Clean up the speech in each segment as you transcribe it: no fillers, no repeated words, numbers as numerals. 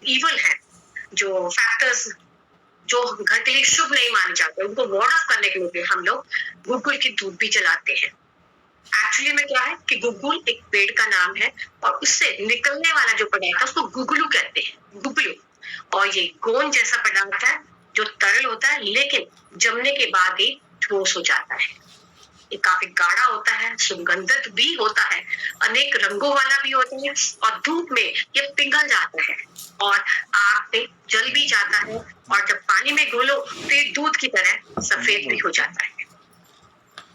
Evil है, जो factors जो घर के लिए शुभ नहीं माने जाते, उनको वार्ड ऑफ करने के लिए हम लोग गुग्गुल की धूप भी जलाते हैं। एक्चुअली में क्या है कि गुग्गुल एक पेड़ का नाम है और उससे निकलने वाला जो पदार्थ है उसको गुगलू कहते हैं, गुगलू। और ये गोंद जैसा पदार्थ है जो तरल होता है लेकिन जमने के बाद ही ठोस हो जाता है। ये काफी गाढ़ा होता है, सुगंधित भी होता है, अनेक रंगों वाला भी होता है और धूप में ये पिघल जाता है और आग पे जल भी जाता है और जब पानी में घोलो तो ये दूध की तरह सफेद भी हो जाता है।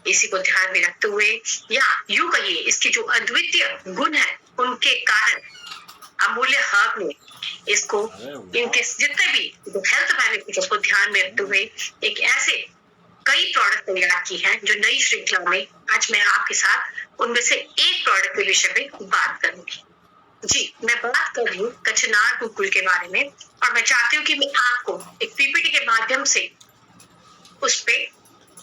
इसी को ध्यान में रखते हुए या यूं कहिए इसके जो अद्वितीय गुण है उनके कारण अमूल्य हर्ब ने इसको इनके जितने भी हेल्थ बेनिफिट उसको ध्यान में रखते हुए एक ऐसे कई प्रोडक्ट तैयार की हैं जो नई श्रृंखला में आज मैं आपके साथ उनमें से एक प्रोडक्ट के विषय में बात करूंगी। जी, मैं बात कर रही हूँ कचनार गुग्गुल के बारे में और मैं चाहती हूँ कि मैं आपको एक पीपीटी के माध्यम से उस पे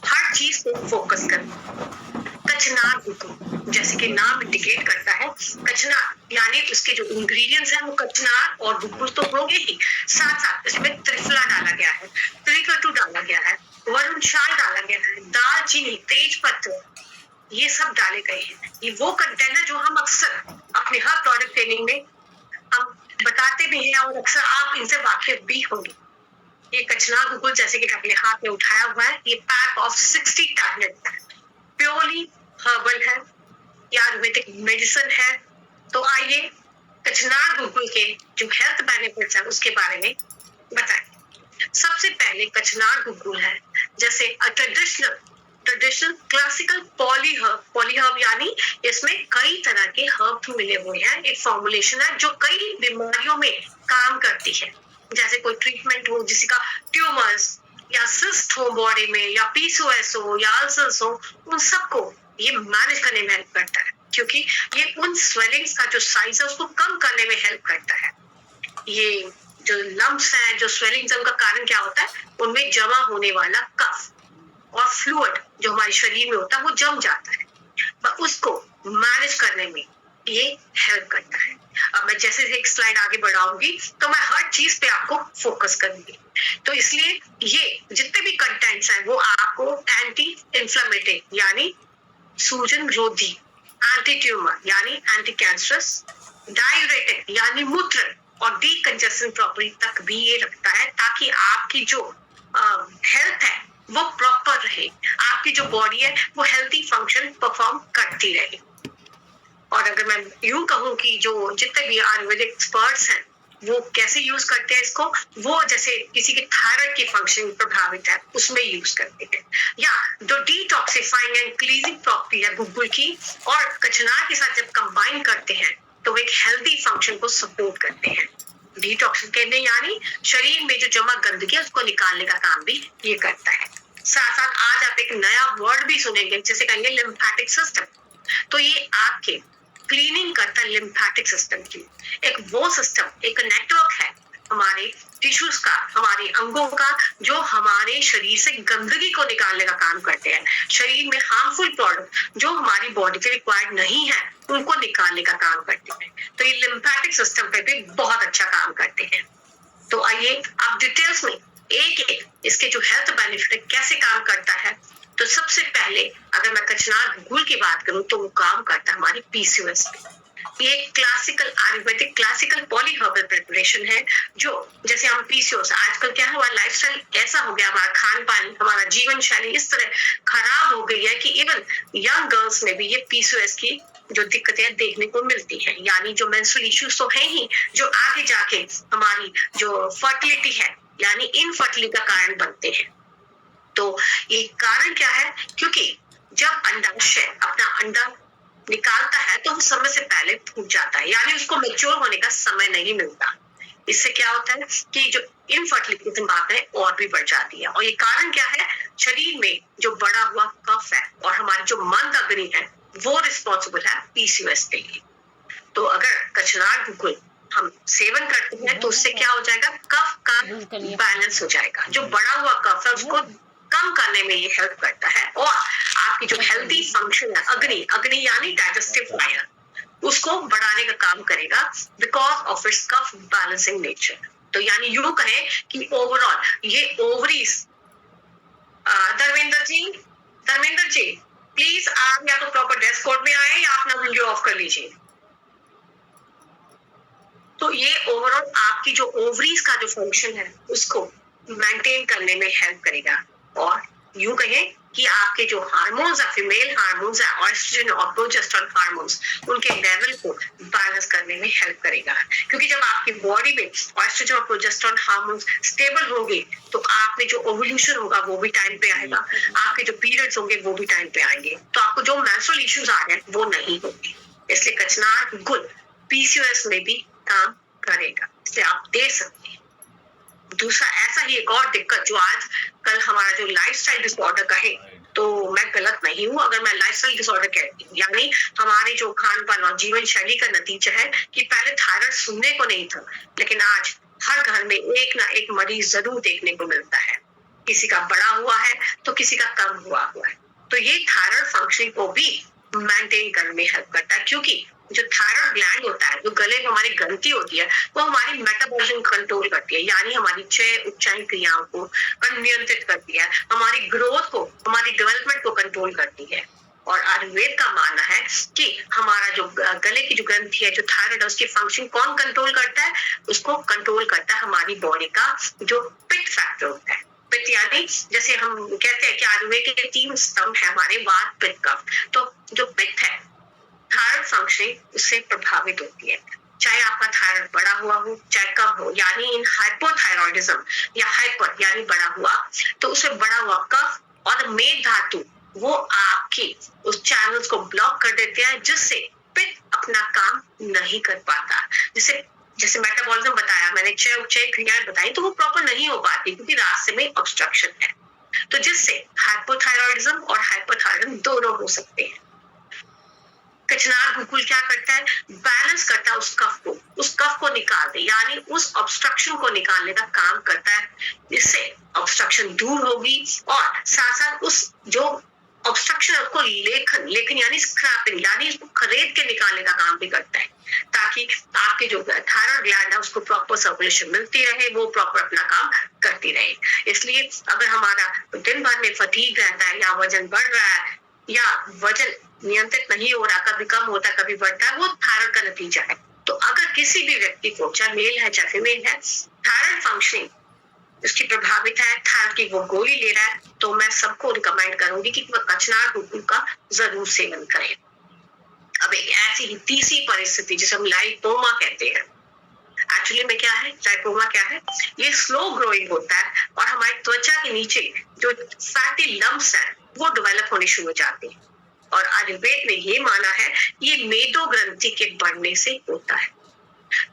हर चीज पे फोकस करूँ। कचनार गुग्गुल जैसे कि नाम इंडिकेट करता है, कचनार यानी उसके जो इंग्रेडिएंट्स हैं वो कचनार और गुग्गुल तो होंगे ही, साथ साथ इसमें त्रिफला डाला गया है, त्रिकटु डाला गया है, वरुण चाय डाला गया है, दालचीनी, तेज पत्ते, ये सब डाले गए हैं। ये वो कंटेंट है जो हम अक्सर अपने हर प्रोडक्ट ट्रेनिंग में हम बताते भी हैं और अक्सर आप इनसे वाकिफ भी होंगे। ये कचनार गुग्गुल जैसे कि अपने हाथ में उठाया हुआ है, ये पैक ऑफ 60 टैबलेट है, प्योरली हर्बल है, या आयुर्वेदिक मेडिसिन है। तो आइए कचनार गुग्गुल के जो हेल्थ बेनिफिट्स है उसके बारे में बताएं। सबसे पहले कचनार गुग्गुल है जैसे ट्रेडिशनल क्लासिकल पॉलीहर्ब यानी इसमें कई तरह के हर्ब मिले हुए हैं, एक फॉर्मुलेशन है जो कई बीमारियों में काम करती है। जैसे कोई ट्रीटमेंट हो जिसका ट्यूमर्स या सिस्ट हो बॉडी में या पीसीओएस हो या अल्सर्स हो, उन सबको ये मैनेज करने में हेल्प करता है क्योंकि ये उन स्वेलिंग्स का जो साइज है उसको कम करने में हेल्प करता है। ये जो लम्प्स हैं, जो स्वेलिंग्स, उनका कारण क्या होता है, उनमें जमा होने वाला कफ और फ्लूइड जो हमारे शरीर में होता है वो जम जाता है, पर उसको मैनेज करने में ये हेल्प करता है। अब मैं जैसे एक स्लाइड आगे बढ़ाऊंगी तो मैं हर चीज पे आपको फोकस करूंगी, तो इसलिए ये जितने भी कंटेंट्स हैं वो आपको एंटी इंफ्लेमेटरी यानी सूजन रोधी, एंटी ट्यूमर यानी एंटी कैंसरस, डायूरेटिक यानी मूत्र और डीकंजेशन प्रॉपर्टी तक भी ये रखता है ताकि आपकी जो हेल्थ है वो प्रॉपर रहे, आपकी जो बॉडी है वो हेल्थी फंक्शन परफॉर्म करती रहे। और अगर मैं यूं कहूं कि जो जितने भी आयुर्वेदिक एक्सपर्ट्स हैं वो कैसे यूज करते हैं इसको, वो जैसे किसी के थायराइड की फंक्शन प्रभावित है उसमें यूज करते हैं, या जो डिटॉक्सिफाइंग एंड क्लीजिंग प्रॉपर्टी है गुग्गुल की और कचनार के साथ जब कंबाइन करते हैं तो एक हेल्थी फंक्शन को सपोर्ट करते हैं। डिटॉक्सिंग करने यानी शरीर में जो जमा गंदगी है उसको निकालने का काम भी ये करता है। साथ साथ आज आप एक नया वर्ड भी सुनेंगे जिसे कहेंगे लिम्फेटिक सिस्टम। तो ये आपके क्लीनिंग करता है लिम्फेटिक सिस्टम की, एक वो सिस्टम, एक नेटवर्क है हमारे टिश्यूज का, हमारे अंगों का, जो हमारे शरीर से गंदगी को निकालने का काम करते हैं, शरीर में हार्मफुल प्रोडक्ट जो हमारी बॉडी के रिक्वायर्ड नहीं है उनको निकालने का काम करते हैं। तो ये लिम्फेटिक सिस्टम पे भी बहुत अच्छा काम करते हैं। तो आइए आप डिटेल्स में एक एक इसके जो हेल्थ बेनिफिट कैसे काम करता है। तो सबसे पहले अगर मैं कचनार गुग्गुल की बात करूं तो वो काम करता है हमारी पीसीओएस पे। ये classical Ayurvedic classical polyherbal preparation है जो जैसे हम पीसीओएस, आजकल क्या है हमारा लाइफस्टाइल ऐसा हो गया, हमारा खान पान, हमारा जीवन शैली इस तरह खराब हो गई है कि इवन यंग गर्ल्स में भी ये पीसीओएस की जो दिक्कतें देखने को मिलती हैं, यानी जो मेंस्ट्रुअल इश्यूज तो है ही जो आगे जाके हमारी जो फर्टिलिटी है यानी इनफर्टिलिटी का कारण बनते हैं। तो ये कारण क्या है, क्योंकि जब अंडाशय अपना अंडा निकालता है तो वो समय से पहले फूट जाता है, यानी उसको मैच्योर होने का समय नहीं मिलता। इससे क्या होता है कि जो इनफर्टिलिटी की संभावनाएं और भी बढ़ जाती है। और ये कारण क्या है, शरीर में जो बड़ा हुआ कफ है और हमारी जो मंद अग्नि है वो रिस्पॉन्सिबल है पीसीओएस के लिए। तो अगर कचनार गुग्गुल हम सेवन करते हैं तो उससे क्या हो जाएगा, कफ का बैलेंस हो जाएगा, जो बड़ा हुआ कफ है उसको कम करने में ये हेल्प करता है और आपकी जो हेल्थी फंक्शन है अग्नि यानी डाइजेस्टिव फायर उसको बढ़ाने का काम करेगा बिकॉज ऑफ इट्स कफ बैलेंसिंग नेचर। तो यानी यूं कहें कि ओवरऑल ये ओवरीज, धर्मेंद्र जी प्लीज आप या तो प्रॉपर डेस्क कोड में आए या अपना वीडियो ऑफ कर लीजिए। तो ये ओवरऑल आपकी जो ओवरीज का जो फंक्शन है उसको मेंटेन करने में हेल्प करेगा। और यूं कहें कि आपके जो हार्मोन्स है, फीमेल हार्मोन्स है, एस्ट्रोजन और प्रोजेस्टेरोन हार्मोन्स, उनके लेवल को बैलेंस करने में हेल्प करेगा। क्योंकि जब आपकी बॉडी में एस्ट्रोजन और प्रोजेस्टेरोन हार्मोन्स स्टेबल होंगे तो आप में जो ओव्यूलेशन होगा वो भी टाइम पे आएगा, आपके जो पीरियड्स होंगे वो भी टाइम पे आएंगे, तो आपको जो मेंस्ट्रुअल इश्यूज आ रहे हैं वो नहीं होंगे। इसलिए कचनार गुल पीसीओएस में भी काम करेगा, इसलिए आप दे सकते हैं। दूसरा ऐसा ही एक और दिक्कत जो आज कल हमारा जो लाइफस्टाइल डिसऑर्डर का है, तो मैं गलत नहीं हूँ अगर मैं लाइफस्टाइल डिसऑर्डर कहती हूँ, यानी हमारे जो खान पान और जीवन शैली का नतीजा है कि पहले थायराइड सुनने को नहीं था, लेकिन आज हर घर में एक ना एक मरीज जरूर देखने को मिलता है। किसी का बड़ा हुआ है तो किसी का कम हुआ है। तो ये थायराइड फंक्शनिंग को भी मेंटेन करने में हेल्प करता है, क्योंकि जो थायराइड ग्लैंड होता है, जो गले में हमारी ग्रंथि होती है, वो हमारी मेटाबॉलिज्म कंट्रोल करती है, यानी हमारी चय उपचार क्रियाओं को नियंत्रित करती है, हमारी ग्रोथ को, हमारी डेवलपमेंट को कंट्रोल करती है। और आयुर्वेद का मानना है कि हमारा जो गले की जो ग्रंथि है, जो थायराइड है, उसकी फंक्शन कौन कंट्रोल करता है? उसको कंट्रोल करता है हमारी बॉडी का जो पित्त फैक्टर होता है। पित्त यानी जैसे हम कहते हैं कि आयुर्वेद के 3 स्तंभ है हमारे, वात पित्त कफ। तो जो पित्त है, थायराइड फंक्शनिंग उससे प्रभावित होती है, चाहे आपका थायराइड बड़ा हुआ हो चाहे कम हो, यानी इन हाइपोथायरॉइडिज्म या हाइपर यानी बड़ा हुआ, तो उससे बड़ा हुआ कफ और मेद धातु वो आपके उस चैनल्स को ब्लॉक कर देते हैं, जिससे पित्त अपना काम नहीं कर पाता। जैसे मेटाबॉलिज्म बताया मैंने, चय क्रियाएं बताई, तो वो प्रॉपर नहीं हो पाती क्योंकि रास्ते में ऑब्स्ट्रक्शन है। तो जिससे हाइपोथायरॉइडिज्म और हाइपोथायरॉइडिज्म दोनों हो सकते हैं। कचनार गुकुल क्या करता है? बैलेंस करता है उस कफ को निकाल दे, यानी उस ऑब्स्ट्रक्शन को निकालने का काम करता है, जिससे ऑब्स्ट्रक्शन दूर होगी और साथ साथ उस जो ऑब्स्ट्रक्शन को लेखन यानी स्क्रैपिंग यानी इसको खरीद के निकालने का काम भी करता है, ताकि आपके जो थायराइड ग्लैंड है उसको प्रॉपर सर्कुलेशन मिलती रहे, वो प्रॉपर अपना काम करती रहे। इसलिए अगर हमारा दिन भर में फटीग रहता है या वजन बढ़ रहा है या वजन नियंत्रित नहीं हो रहा, कभी कम होता है कभी बढ़ता है, वो थायराइड का नतीजा है। तो अगर किसी भी व्यक्ति को, चाहे मेल है चाहे फीमेल है, थायराइड फंक्शनिंग उसकी प्रभावित है, थायराइड की वो गोली ले रहा है, तो मैं सबको रिकमेंड करूंगी कि वह कचनार गुकुल का जरूर सेवन करें। अब एक ऐसी ही तीसरी परिस्थिति जिसे हम लाइपोमा कहते हैं, एक्चुअली में क्या है, लाइपोमा क्या है? ये स्लो ग्रोइंग होता है और हमारी त्वचा के नीचे जो फैटी लम्प्स हैं वो डेवलप होने शुरू हो जाते हैं। और आयुर्वेद ने ये माना है ये मेदो ग्रंथि के बढ़ने से होता है।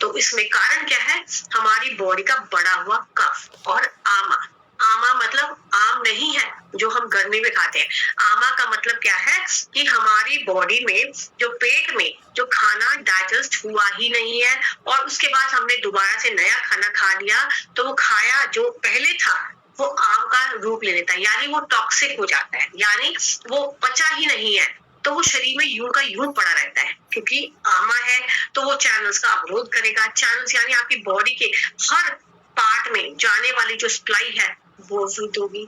तो इसमें कारण क्या है? हमारी बॉडी का बढ़ा हुआ कफ और आमा। आमा मतलब आम नहीं है जो हम गर्मी में खाते हैं। आमा का मतलब क्या है कि हमारी बॉडी में जो पेट में जो खाना डाइजेस्ट हुआ ही नहीं है और उसके बाद हमने दोबारा से नया खाना खा लिया, तो वो खाया जो पहले था वो आम का रूप ले लेता है, यानी वो टॉक्सिक हो जाता है, यानी वो पचा ही नहीं है, तो वो शरीर में यूं का यूं पड़ा रहता है। क्योंकि आमा है तो वो चैनल्स का अवरोध करेगा। चैनल्स यानी आपकी बॉडी के हर पार्ट में जाने वाली जो सप्लाई है वो अवरुद्ध होगी।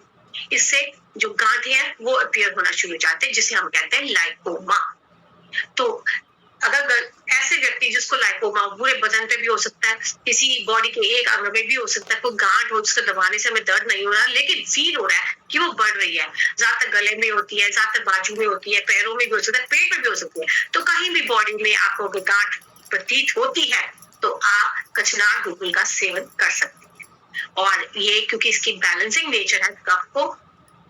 इससे जो गांठें हैं वो अपीयर होना शुरू हो जाते हैं, जिसे हम कहते हैं लाइपोमा। तो अगर ऐसे व्यक्ति जिसको लाइपोमा पूरे बदन पे भी हो सकता है, किसी बॉडी के एक अंग में भी हो सकता है, कोई गांठ हो जिसको दबाने से हमें दर्द नहीं हो रहा लेकिन फील हो रहा है कि वो बढ़ रही है, ज्यादातर गले में होती है, ज्यादातर बाजू में होती है, पैरों में भी हो सकता है, पेट में भी हो सकती है, तो कहीं भी बॉडी में आपको गांठ प्रतीत होती है तो आप कचनार गुकुल का सेवन कर सकते हैं। और ये क्योंकि इसकी बैलेंसिंग नेचर है, कफ को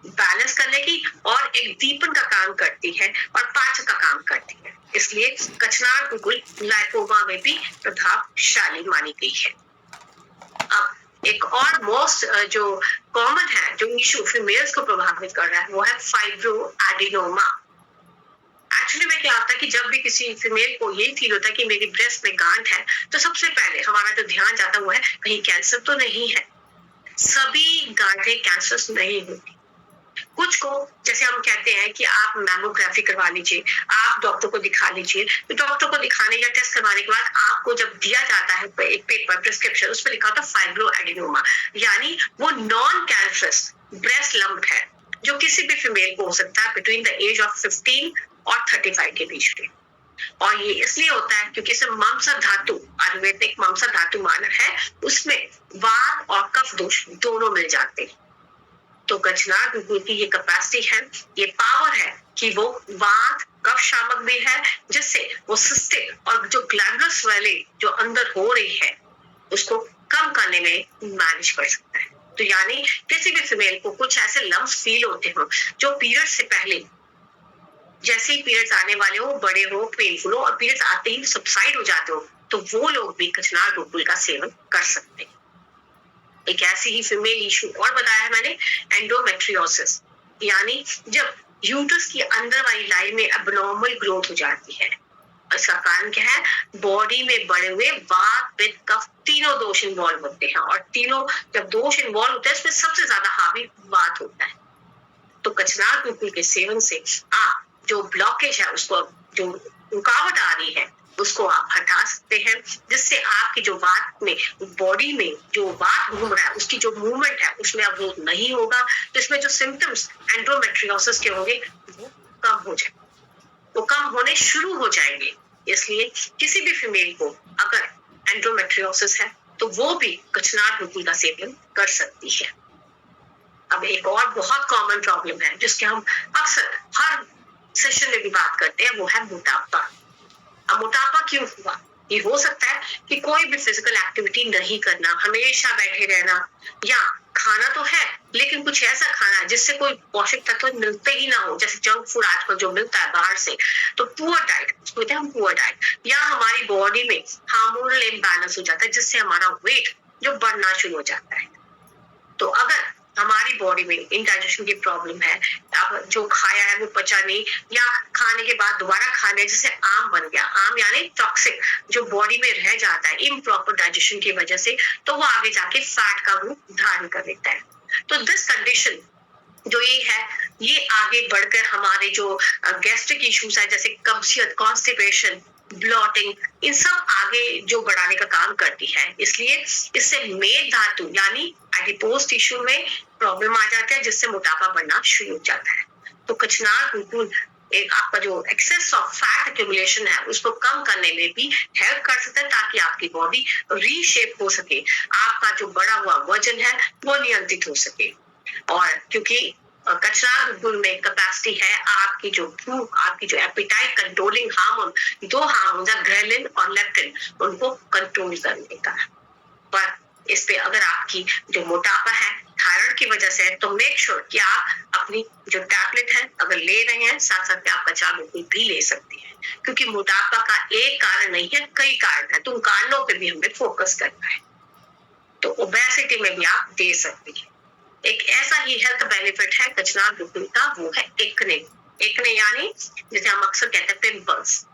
बैलेंस करने की और एक दीपन का काम करती है और पाचक का काम करती है, इसलिए कचनार गुकुल लाइपोमा में भी प्रभावशाली मानी गई है। अब एक और मोस्ट जो कॉमन है जो इशू फीमेल्स को प्रभावित कर रहा है वो है फाइब्रो एडिनोमा। एक्चुअली में क्या होता है कि जब भी किसी फीमेल को यही फील होता है कि मेरी ब्रेस्ट में गांठ है, तो सबसे पहले हमारा जो ध्यान जाता है वो है कहीं कैंसर तो नहीं है। सभी गांठें कैंसर नहीं होती, कुछ को जैसे हम कहते हैं कि आप मैमोग्राफी करवा लीजिए, आप डॉक्टर को दिखा लीजिए, तो डॉक्टर को दिखाने या टेस्ट करवाने के बाद आपको जब दिया जाता है एक पेपर प्रिस्क्रिप्शन, उस पर लिखा होता है फाइब्रो एडिनोमा, यानी वो नॉन कैंसरस ब्रेस्ट लंप है जो किसी भी फीमेल को हो सकता है बिटवीन द एज ऑफ 15 और 35 के बीच में। और ये इसलिए होता है क्योंकि इसमें मांसा धातु, आयुर्वेदिक मांसा धातु माना है, उसमें वात और कफ दोष दोनों मिल जाते हैं। तो कचनार गुगुल की ये कैपेसिटी है, ये पावर है कि वो वात कफ शामक भी है, जिससे वो सिस्टिक और जो ग्लैंडुलर स्वेलिंग जो अंदर हो रही है उसको कम करने में मैनेज कर सकता है। तो यानी किसी भी फीमेल को कुछ ऐसे लम्प्स फील होते हो जो पीरियड से पहले, जैसे ही पीरियड्स आने वाले हो, बड़े हो, पेनफुल हो और पीरियड्स आते ही सबसाइड हो जाते हो, तो वो लोग भी कचनार गुगुल का सेवन कर सकते हैं। एक ऐसी ही फीमेल इशू और बताया है मैंने, एंडोमेट्रियोसिस, यानी जब यूट्रस की अंदर वाली लाइन में एबनॉर्मल ग्रोथ हो जाती है। इसका कारण क्या है? बॉडी में बड़े हुए वात पित्त कफ तीनों दोष इन्वॉल्व होते हैं, और तीनों जब दोष इन्वॉल्व होते हैं उसमें सबसे ज्यादा हावी वात होता है। तो कचनार गुगुल के सेवन से आप जो ब्लॉकेज है, उसको जो रुकावट आ रही है उसको आप हटा सकते हैं, जिससे आपकी जो वात में बॉडी में जो वात घूम रहा है उसकी जो मूवमेंट है उसमें अवरोध नहीं होगा। तो इसमें जो सिम्टम्स एंडोमेट्रियोसिस के होंगे वो कम हो जाए, वो कम होने शुरू हो जाएंगे। इसलिए किसी भी फीमेल को अगर एंडोमेट्रियोसिस है तो वो भी कचनार गुगुल का सेवन कर सकती है। अब एक और बहुत कॉमन प्रॉब्लम है जिसके हम अक्सर हर सेशन में भी बात करते हैं, वो है मोटापा। अब मोटापा क्यों हुआ? ये हो सकता है कि कोई भी फिजिकल एक्टिविटी नहीं करना, हमेशा बैठे रहना, या खाना तो है लेकिन कुछ ऐसा खाना जिससे कोई पोषक तत्व मिलते ही ना हो, जैसे जंक फूड आजकल जो मिलता है बाहर से, तो पुअर डाइट, उसको कहते हैं हम पुअर डाइट, या हमारी बॉडी में हार्मोनल इम्बैलेंस हो जाता है जिससे हमारा वेट जो बढ़ना शुरू हो जाता है। तो अगर हमारी बॉडी में इंडाइजेशन की प्रॉब्लम है, अब जो खाया है वो पचा नहीं, या खाने के बाद दोबारा खा लिया जैसे आम बन गया, आम यानी टॉक्सिक जो बॉडी में रह जाता है इम्प्रॉपर डाइजेशन की वजह से, तो वो आगे जाके फैट का रूप धारण कर लेता है। तो दिस कंडीशन जो ये है, ये आगे बढ़कर हमारे जो गैस्ट्रिक इश्यूज है जैसे कब्जियत, कॉन्स्टिपेशन, ब्लॉटिंग, इन सब आगे जो बढ़ाने का काम करती है। इसलिए इससे मेद धातु यानी एडिपोज टिश्यू में प्रॉब्लम आ जाता है, जिससे मोटापा बढ़ना शुरू हो जाता है। तो कचनार गुगुल एक आपका जो एक्सेस ऑफ फैट एक्यूमुलेशन है उसको कम करने में भी हेल्प कर सकता है, ताकि आपकी बॉडी रीशेप हो सके, आपका जो बढ़ा हुआ वजन है वो नियंत्रित हो सके। और क्योंकि कचनार गुगुल में कैपेसिटी है आपकी जो भूख, आपकी जो एपिटाइट कंट्रोलिंग हार्मोन, दो हार्मोन ग्रेलिन और लेप्टिन, उनको कंट्रोल करने का। पर इस पे अगर आपकी जो मोटापा है थायराइड की वजह से है, तो मेक श्योर कि आप अपनी जो टैबलेट है अगर ले रहे हैं, साथ साथ में आप कचनार गुगुल भी ले सकती हैं, क्योंकि मोटापा का एक कारण नहीं है, कई कारण है, तो उन कारणों पे भी हमें फोकस करना है। तो ओबेसिटी में भी आप दे सकती हैं। एक ऐसा ही हेल्थ बेनिफिट है कचनार गुगुल का, वो है एक्ने। एक्ने यानी जैसे हम अक्सर कहते हैं पिंपल्स,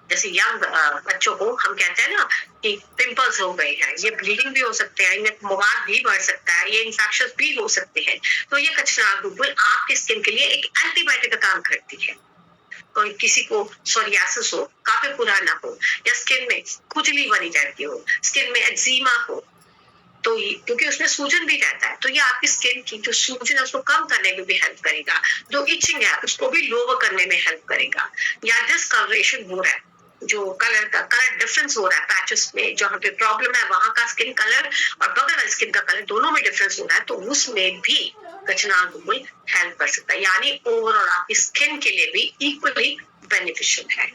जैसे यंग बच्चों को हम कहते हैं ना कि पिंपल्स हो गए हैं, ये ब्लीडिंग भी हो सकते हैं, इनमें मवाद भी बढ़ सकता है, ये इन्फेक्शन भी हो सकते हैं। तो ये कचनार गुगुल आपके स्किन के लिए एक एंटीबायोटिक का काम करती है। कोई किसी को सोरियासिस हो, काफी पुराना हो, या स्किन में खुजली बनी रहती हो, स्किन में एक्जिमा हो, तो क्योंकि उसमें सूजन भी रहता है, तो ये आपकी स्किन की जो सूजन है उसको कम करने में भी हेल्प करेगा, जो इचिंग है उसको भी लोवर करने में हेल्प करेगा, या डिस्कलरेशन हो रहा है, जो कलर डिफरेंस हो रहा है पैचेस में, जहाँ पे प्रॉब्लम है वहां का स्किन कलर और बगल वाले स्किन का कलर दोनों में डिफरेंस हो रहा है, तो उसमें भी कचनार गुगुल हेल्प कर सकता है, यानी ओवरऑल आपकी स्किन के लिए भी इक्वली बेनिफिशियल है।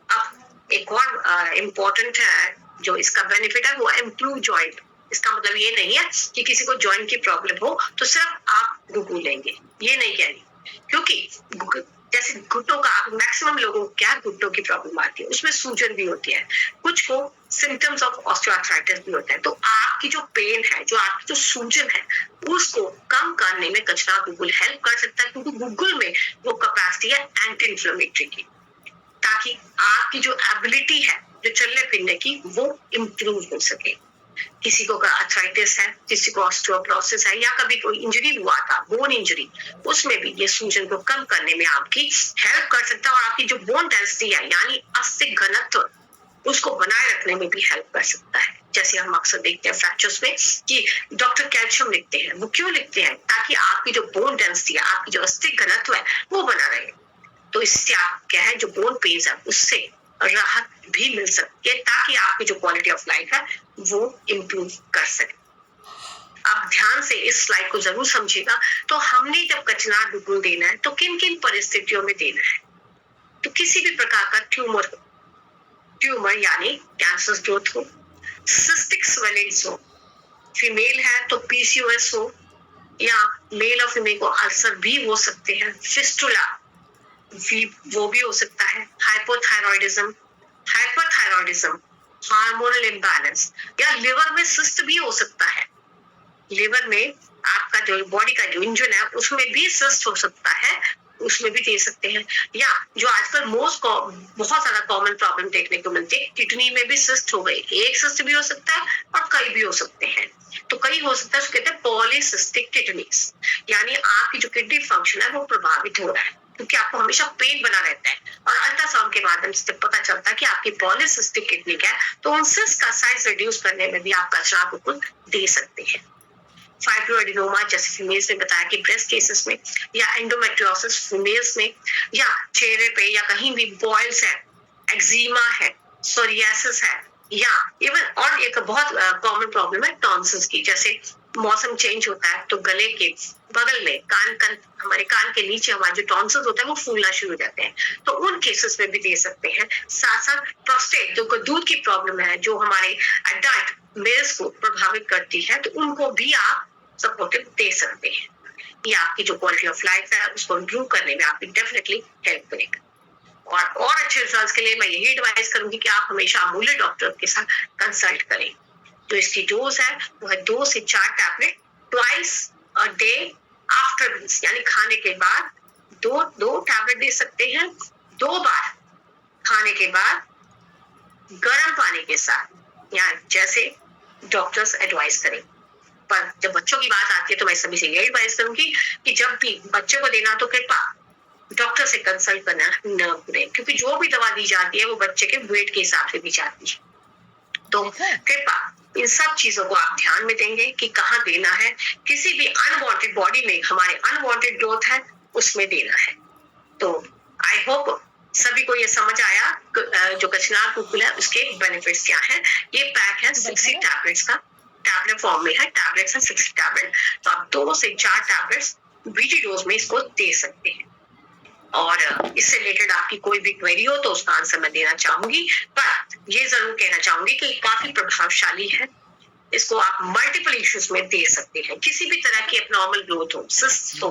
अब एक और इम्पोर्टेंट है जो इसका बेनिफिट है, वो इम्प्रूव जॉइंट। इसका मतलब ये नहीं है कि किसी को जॉइंट की प्रॉब्लम हो तो सिर्फ आप गुगुल लेंगे, ये नहीं कह रही, क्योंकि जैसे घुटनों का मैक्सिमम लोगों को क्या घुटनों की प्रॉब्लम आती है, उसमें सूजन भी होती है, कुछ को सिम्टम्स ऑफ ऑस्टियोआर्थराइटिस भी होता है। तो आपकी जो पेन है, जो आपकी जो सूजन है, उसको कम करने में कचनार गुगुल हेल्प कर सकता है, क्योंकि गुगुल में वो कैपेसिटी है एंटी इन्फ्लेमेटरी की, ताकि आपकी जो एबिलिटी है जो चलने फिरने की वो इम्प्रूव हो सके। किसी को आर्थराइटिस है, किसी को ऑस्टियोपोरोसिस है, या कभी कोई इंजरी हुआ था, बोन इंजरी, उसमें भी ये सूजन को कम करने में आपकी हेल्प कर सकता है और आपकी जो बोन डेंसिटी है यानी अस्थि घनत्व उसको बनाए रखने में भी हेल्प कर सकता है। जैसे हम अक्सर देखते हैं फ्रैक्चर्स में कि डॉक्टर कैल्शियम लिखते हैं, वो क्यों लिखते हैं? ताकि आपकी जो बोन डेंसिटी है, आपकी जो अस्थि घनत्व है वो बना रहे। तो इससे आप क्या है, जो बोन पेन्स है उससे राहत भी मिल सकती है ताकि आपकी जो क्वालिटी ऑफ लाइफ है वो इम्प्रूव कर सके। आप ध्यान से इस स्लाइड को जरूर समझिएगा। तो हमने जब कचनार गुगुल देना है तो किन किन परिस्थितियों में देना है? तो किसी भी प्रकार का ट्यूमर यानी कैंसर ग्रोथ हो, सिस्टिक स्वेलिंग्स हो, फीमेल है तो पीसीओएस हो, या मेल और फीमेल को अल्सर भी हो सकते हैं, फिस्टुला वो भी हो सकता है, हाइपोथायरॉयडिज्म, हाइपरथायरॉयडिज्म, हार्मोनल इम्बैलेंस, या लिवर में सिस्ट भी हो सकता है। लिवर में आपका जो बॉडी का जो इंजन है उसमें भी सिस्ट हो सकता है, उसमें भी दे सकते हैं। या जो आजकल बहुत ज्यादा कॉमन प्रॉब्लम देखने को मिलती है, किडनी में भी सिस्ट हो गई। एक सिस्ट भी हो सकता है और कई भी हो सकते हैं। तो कई हो सकता है, उसको कहते हैं पॉलीसिस्टिक किडनीज, यानी आपकी जो किडनी फंक्शन है वो प्रभावित हो रहा है क्योंकि आपको हमेशा पेन बना रहता है और अल्ट्रासाउंड के माध्यम से पता चलता है कि आपकी पॉलीसिस्टिक किडनी है। तो उन सिस्ट का साइज रिड्यूस करने में भी आप कचरा बिल्कुल दे सकते हैं। फाइब्रोएडिनोमा जैसे फीमेल्स ने बताया कि ब्रेस्ट केसेस में, या एंडोमेट्रियोसिस फीमेल्स में, या चेहरे पे या कहीं भी बॉयल्स है, एक्जिमा है, सोरियासिस है, या इवन और एक बहुत कॉमन प्रॉब्लम है टॉन्सिल्स की। जैसे मौसम चेंज होता है तो गले के बगल में हमारे कान के नीचे हमारे जो टॉन्सिल्स होता है वो फूलना शुरू हो जाते हैं, तो उन केसेस में भी दे सकते हैं। साथ साथ प्रोस्टेट जो दूध की प्रॉब्लम है जो हमारे एडल्ट मेल्स को प्रभावित करती है, तो उनको भी आप सपोर्टिव दे सकते हैं। ये आपकी जो क्वालिटी ऑफ लाइफ है उसको इम्प्रूव करने में आपकी डेफिनेटली हेल्प करेगा। और अच्छे रिजल्ट्स के लिए मैं यही एडवाइस करूंगी कि आप हमेशा अमूल्य डॉक्टर के साथ कंसल्ट करें। तो इसकी डोज है वो है 2 से 4 tablet twice a day after meals, यानी खाने के बाद दो टैबलेट दे सकते हैं, 2 बार खाने के बाद गर्म पानी के साथ, या जैसे डॉक्टर्स एडवाइस करें। पर जब बच्चों की बात आती है तो मैं सभी से यही एडवाइस करूंगी कि जब भी बच्चे को देना तो कृपया डॉक्टर से कंसल्ट करना न भूलें, क्योंकि जो भी दवा दी जाती है वो बच्चे के वेट के हिसाब से दी जाती है। तो कृपया इन सब चीजों को आप ध्यान में देंगे कि कहाँ देना है। किसी भी अनवांटेड बॉडी में हमारे अनवांटेड ग्रोथ है उसमें देना है। तो आई होप सभी को ये समझ आया जो कचनार गुगुल है उसके बेनिफिट्स क्या है। ये पैक है 60 टैबलेट्स का, टैबलेट फॉर्म में है, टैबलेट्स है 60 टैबलेट। तो आप 2 से 4 टैबलेट्स बीटी डोज में इसको दे सकते हैं। और इससे रिलेटेड आपकी कोई भी क्वेरी हो तो उसका आंसर मैं देना चाहूंगी, पर ये जरूर कहना चाहूंगी कि काफी प्रभावशाली है। इसको आप मल्टीपल इश्यूज में दे सकते हैं, किसी भी तरह की एबनॉर्मल ग्रोथ हो, सिस्ट हो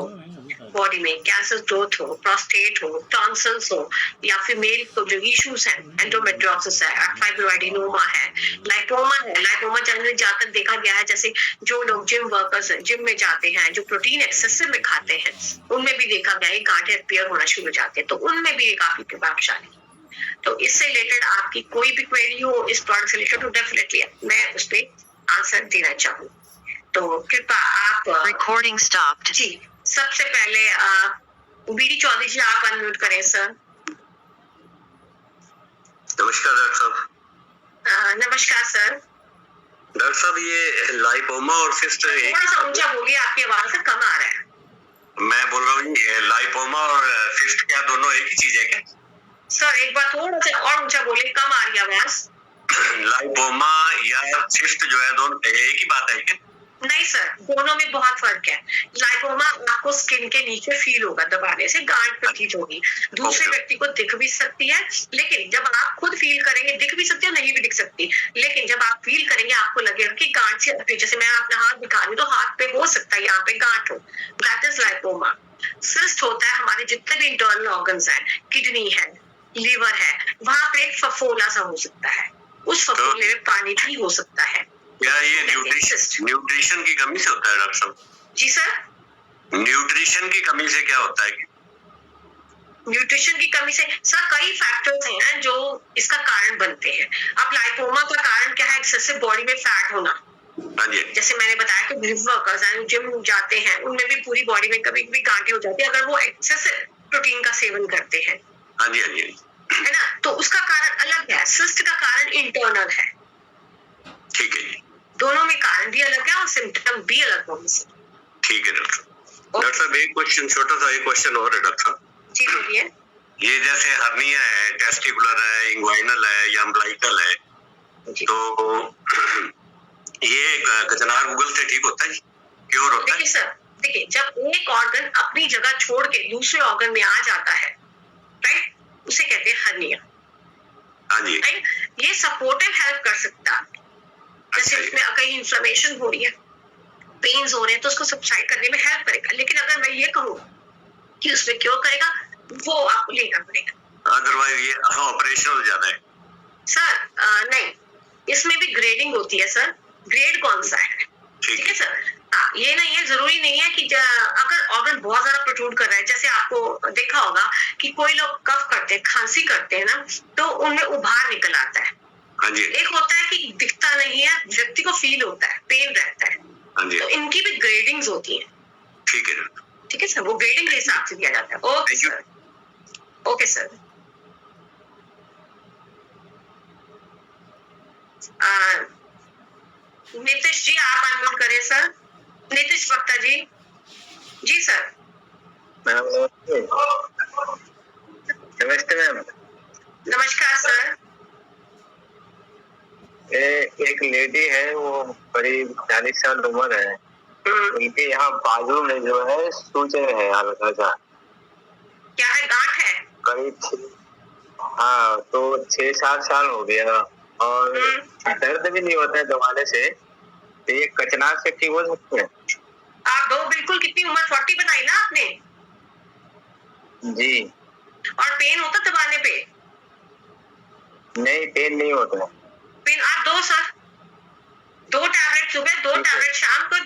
बॉडी में, कैंसर ग्रोथ हो, प्रोस्टेट हो, टॉन्सिल्स हो, या फिर मेल को जो इश्यूज हैं, एंडोमेट्रियोसिस है, फाइब्रोएडिनोमा है, लाइपोमा है। लाइपोमा जनरली ज्यादातर देखा गया है, जैसे जो लोग जिम वर्कर्स हैं, जिम में जाते हैं, जो प्रोटीन एक्सेसिव में खाते हैं, उनमें भी देखा गया है गांठें अपीयर होना शुरू हो जाते हैं, तो उनमें भी काफी प्रभावशाली। तो इससे रिलेटेड आपकी कोई भी क्वेरी हो इस प्रोडक्ट से रिलेटेड, तो डेफिनेटली मैं उस पर आंसर देना चाहूँ। तो कृपया आप रिकॉर्डिंग स्टॉप्ड। जी, सबसे पहले बीडी चौधरी जी आप अनम्यूट करें सर। नमस्कार डॉक्टर साहब। नमस्कार सर। डॉक्टर साहब ये लाइपोमा और सिस्ट थोड़ा सा ऊंचा बोलिए, आपकी आवाज से कम आ रहा है। मैं बोल रहा हूँ लाइपोमा और सिस्ट क्या दोनों एक ही चीज है क्या? सर एक बार थोड़ा सा और ऊंचा बोलिए, कम आ रही है आवाज। लाइपोमा या सिस्ट जो है दोनों एक ही बात है क्या? नहीं सर, दोनों में बहुत फर्क है। लाइपोमा आपको स्किन के नीचे फील होगा, दबाने से गांठ पे फील होगी, दूसरे व्यक्ति को दिख भी सकती है, लेकिन जब आप खुद फील करेंगे, दिख भी सकती है नहीं भी दिख सकती, लेकिन जब आप फील करेंगे आपको लगेगा कि गांठ से, जैसे मैं अपना हाथ दिखा रही हूँ तो हाथ पे हो सकता है यहाँ पे गांठ हो, दैट इज लाइपोमा। सिस्ट होता है हमारे जितने भी इंटरनल ऑर्गन्स हैं, किडनी है, लीवर है, वहां पे एक फफोला सा हो सकता है, उस फफोले में पानी भी हो सकता है। क्या ये न्यूट्रिशन की कमी से होता है डॉक्टर साहब? जी सर। न्यूट्रिशन की कमी से क्या होता है? न्यूट्रिशन की कमी से सर कई फैक्टर्स हैं जो इसका कारण बनते हैं। अब लाइपोमा का कारण क्या है? एक्सेसिव बॉडी में फैट होना। हाँ जी जैसे मैंने बताया कि जिम वर्कर्स हैं, जिम जाते हैं, उनमें भी पूरी बॉडी में कभी कभी गांठें हो जाती है अगर वो एक्सेसिव प्रोटीन का सेवन करते हैं, हाँ जी हाँ जी है ना? तो उसका कारण अलग है, सिस्ट का कारण इंटरनल है। ठीक है जी, दोनों में कारण भी अलग है और सिम्टम भी अलग होंगे। ठीक है डॉक्टर साहब एक क्वेश्चन, छोटा सा एक क्वेश्चन और है डॉक्टर साहब। जी बोलिए। ये जैसे हर्निया है, टेस्टिकुलर है, इंग्वाइनल है या अम्बलाइकल है, तो ये कचनार गूगल से ठीक होता है, क्योर होता है? देखिए सर, देखिए जब एक ऑर्गन अपनी जगह छोड़ के दूसरे ऑर्गन में आ जाता है, राइट, उसे कहते हैं हर्निया। हाँ जी, राइट, ये सपोर्टिव हेल्प कर सकता है। जैसे अच्छा जी। उसमें कहीं इन्फ्लेमेशन हो रही है, पेन्स हो रहे हैं, तो उसको सबसाइड करने में हेल्प करेगा। लेकिन अगर मैं ये कहूँ कि उसमें क्योर करेगा, वो आपको लेना पड़ेगा। अदरवाइज ये ऑपरेशनल ज्यादा है। सर नहीं, इसमें भी ग्रेडिंग होती है सर। ग्रेड कौन सा है? ठीक है सर। हाँ, ये नहीं है, जरूरी नहीं है कि अगर ऑर्गन बहुत ज्यादा प्रोट्रूड कर रहा है, जैसे आपको देखा होगा कि कोई लोग कफ करते हैं, खांसी करते हैं ना, तो उनमें उभार निकल आता है। हाँ जी, एक होता है कि दिखता नहीं है, व्यक्ति को फील होता है, पेन रहता है। हाँ जी, तो इनकी भी ग्रेडिंग्स होती हैं। ठीक है डॉक्टर। ठीक है सर, वो ग्रेडिंग के हिसाब से दिया जाता है। Okay Thank you. Sir, okay sir. Nitish ji आप अनम्यूट करें सर। नीतीश वक्ता जी। जी सर। मैम नमस्ते। नमस्ते मैम। नमस्कार सर। एक लेडी है, वो करीब 40 साल उम्र है। उनके यहाँ बाजू में जो है सूजन है हल्का सा। क्या है? गांठ है? करीब हाँ, तो 6-7 साल हो गया और दर्द भी नहीं होता है दबाने से। तो ये कचनार से ठीक हो सकते हैं? आप दो बिल्कुल, कितनी उम्र? 40 बताई ना आपने? जी। और पेन होता दबाने पे? नहीं, पेन नहीं होता है। पेन आप दो सर, 2 टैबलेट सुबह, 2 टैबलेट शाम को,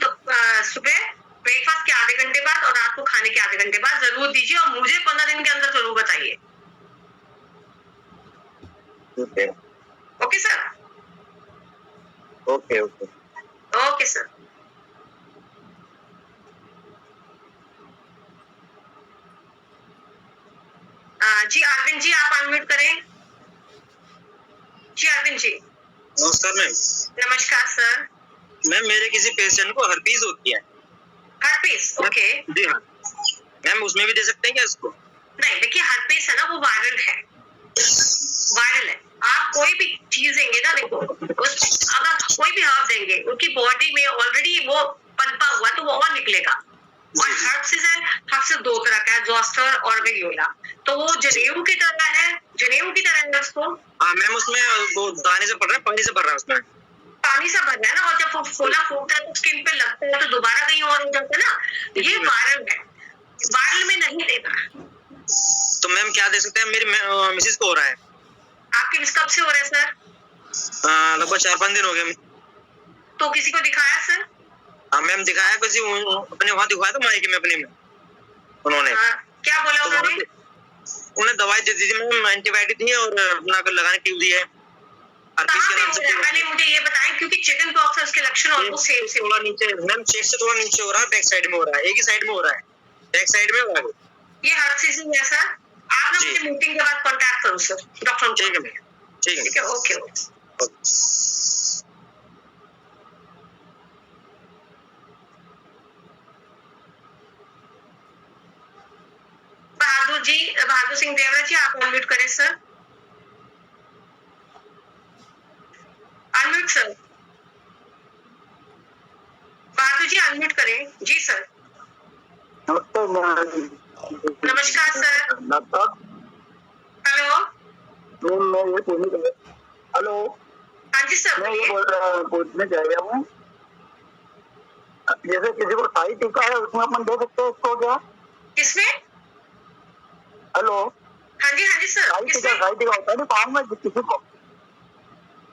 सुबह ब्रेकफास्ट के आधे घंटे बाद और रात को खाने के आधे घंटे बाद जरूर दीजिए और मुझे 15 दिन के अंदर जरूर बताइए। ठीक है, okay sir. Okay okay. Okay sir. जी अरविंद जी आप अनम्यूट करें। जी अरविंद जी। नमस्कार मैम। नमस्कार सर। मैम मेरे किसी पेशेंट को हर्पीज होती है। Herpes, okay. जी हाँ मैम, उसमें भी दे सकते हैं क्या इसको? नहीं, देखिए हर्पीस है ना, वो वायरल है, वायरल है। आप कोई भी चीज देंगे ना, देखो अगर कोई भी हर्ब देंगे, उनकी बॉडी में ऑलरेडी वो पनपा हुआ तो वो और निकलेगा। और हर्ब से 2 तरह का है, जोस्टर और वेरियोला। तो वो जनेऊ की तरह है, जनेऊ की तरह है उसको। हाँ मैम, उसमें वो दाने से पड़ रहा है, पानी से पड़ रहा है उसमें। पानी सा भर रहा है ना, और जब वो फूला फूटता है तो स्किन पे लगता है तो दोबारा कहीं और हो जाता है ना। ये वायरल है, वायरल में नहीं देना। तो मैम क्या दे सकते हैं? मेरी मिसेज को हो रहा है। आपके मिस कब से हो रहा है सर? लगभग 4-5 दिन हो गए। तो किसी को दिखाया सर? हाँ मैम, दिखाया किसी अपने वहाँ दिखाया था मायके में अपने में। उन्होंने क्या बोला तो उन्होंने? उन्हें दवाई दे दी थी मैम, एंटीबायोटिक दी है और अपना लगाने की दी है। हर्पीस के नाम से पहले मुझे ये बताएं, क्योंकि चिकन पॉक्स है, उसके लक्षण ऑलमोस्ट सेम से। थोड़ा नीचे मैम, चेस्ट से थोड़ा नीचे हो रहा है, बैक साइड में हो रहा है, एक ही साइड में हो रहा है, बैक साइड में हो रहा है। ये हर सीजन है सर। आप ना मुझे मीटिंग के बाद कांटेक्ट करो सर, डॉक्टर। ठीक है मैम, ठीक है, ओके। बहादुर सिंह देवरा जी आप अनम्यूट करें sir. Unmute sir. Bahadur ji unmute करें। जी सर। नमस्कार सर। हेलो। हेलो। हाँ जी सर, मैं ये पूछने जा रहा हूँ, जैसे किसी को साई टीका है, उसमें अपन दे सकते हैं इसको क्या? किसमें? हेलो। हाँ जी सर। साई टीका होता है ना पाँव में किसी को।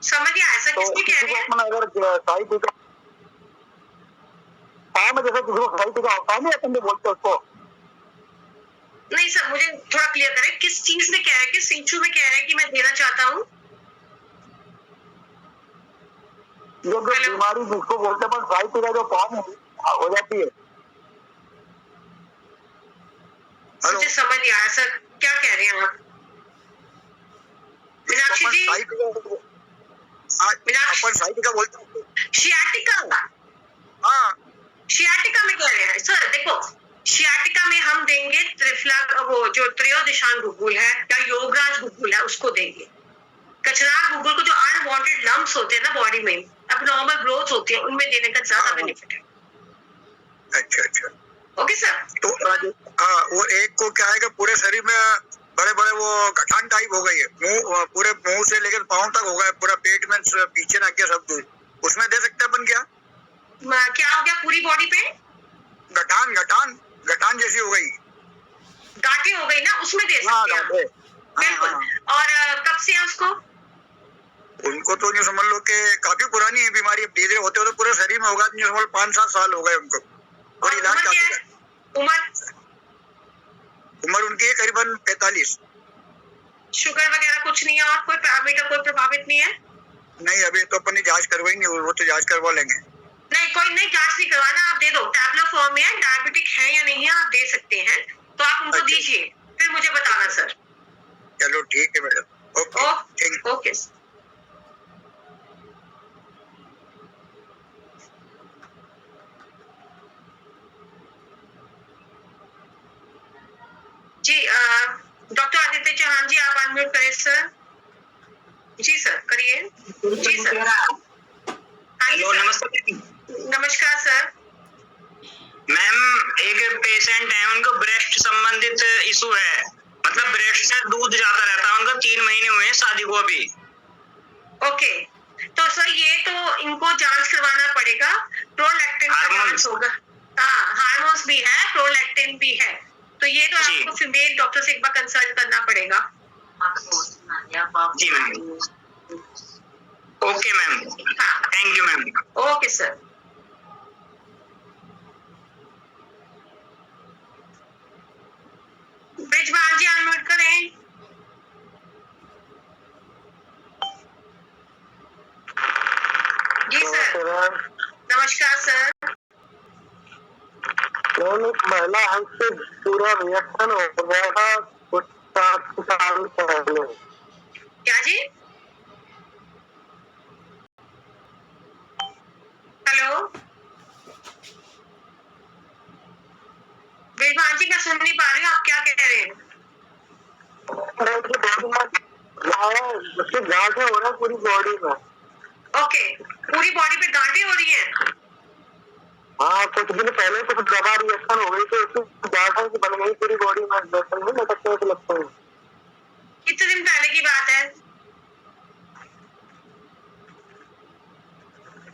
समझ गया ऐसा, तो किसमें कह रहे हैं? अगर साई टीका पाँव में, जैसे किसी को साई टीका होता है ना, अपन बोलते हैं उसको, नहीं सर, मुझे थोड़ा क्लियर करें, किस चीज में कह रहे हैं, किस इशू में कह रहे हैं कि मैं देना चाहता हूँ? जो बीमारी जिसको बोलते हैं साइटिका जो फॉर्म हो जाती है। मुझे समझ नहीं आया सर, क्या कह रहे हैं आप? मीनाक्षी जी, अपन साइटिका बोलते हैं। शियाटिका, हाँ, शियाटिका में कह रहे हैं सर। देखो, शियाटिका में हम देंगे त्रिफला, वो जो त्रयोदिशान गुग्गुल है या योगराज गुग्गुल है उसको देंगे। कचनार गुग्गुल को जो अनवांटेड लम्प्स होते हैं ना बॉडी में, अबनॉर्मल ग्रोथ होती है, उनमें देने का ज्यादा बेनिफिट है। अच्छा अच्छा, ओके सर। तो हाँ, वो एक को क्या है कि पूरे शरीर में बड़े बड़े वो गठान टाइप हो गई है, मुंह पूरे मुंह से लेकर पाँव तक हो गया, पूरा पेट में पीछे ना क्या सब दूर, उसमें दे सकते अपन क्या? क्या हो गया पूरी बॉडी पे? गठान गठान गठान जैसी हो गई, गांठें हो गई ना, उसमें दे सकते हैं बिल्कुल। और कब से है उसको? उनको तो नहीं समझ लो कि काफी पुरानी है बीमारी, अब धीरे होते होते पूरे शरीर में होगा, 5-7 साल हो गए उनको। और इलाज उम्र क्या है? उम्र उनकी है करीबन 45। शुगर वगैरह कुछ नहीं है और कोई पैरामीटर कोई प्रभावित नहीं है? नहीं, अभी तो अपन जांच करवाएंगे, वो तो जांच करवा लेंगे। नहीं, कोई नहीं, जांच नहीं करवाना, आप दे दो। टैबलेट फॉर्म में है, डायबिटिक है या नहीं है आप दे सकते हैं, तो आप उनको दीजिए, फिर मुझे बताना सर। चलो ठीक है मैडम, ओके ओके। जी डॉक्टर आदित्य चौहान जी, आप अनम्यूट करें सर। जी सर, करिए। जी सर। हेलो, नमस्ते। नमस्कार सर। मैम, एक पेशेंट है, उनको ब्रेस्ट संबंधित इशू है, मतलब ब्रेस्ट से दूध जाता रहता है उनका, 3 महीने हुए हैं शादी को अभी। ओके, तो सर ये तो इनको जांच करवाना पड़ेगा, प्रोलैक्टिन का जांच होगा। हाँ, हार्मोन्स भी है, प्रोलैक्टिन भी है, तो ये तो आपको फीमेल डॉक्टर से एक बार कंसल्ट करना पड़ेगा। जी ma'am. Okay ma'am, thank you ma'am. Okay sir. Brijwan ji unmute करें। जी सर, नमस्कार सर। महिला हमसे पूरा रिएक्शन हो गया था कुछ 7 साल पहले। क्या जी? हेलो ब्रिजवान जी, मैं सुन नहीं पा रही हूँ, आप क्या कह रहे हैं? गांठें हो रहा है पूरी बॉडी में। ओके, पूरी बॉडी पे गांठें हो रही हैं? हाँ, कुछ दिन पहले कुछ दवा रिएक्शन हो गई तो उसकी गांठें की बन गई पूरी बॉडी में, इंजेक्शन नहीं लटकते लगते हैं। कितने दिन पहले की बात है?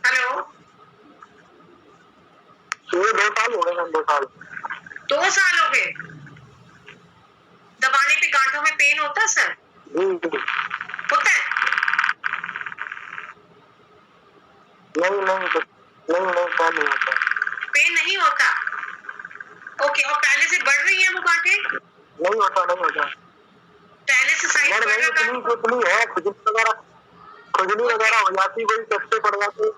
हेलो, 2 साल हो गए, 2 साल। 2 साल हो गए। दबाने पे गांठों में पेन होता है सर? होता है? नहीं होता। पेन नहीं होता? ओके, और पहले से बढ़ रही है वो गांठें? नहीं होता। पहले से साइज बढ़ रहा है? खुजली वगैरह हो जाती, कोई टेस्ट पड़ जाती है।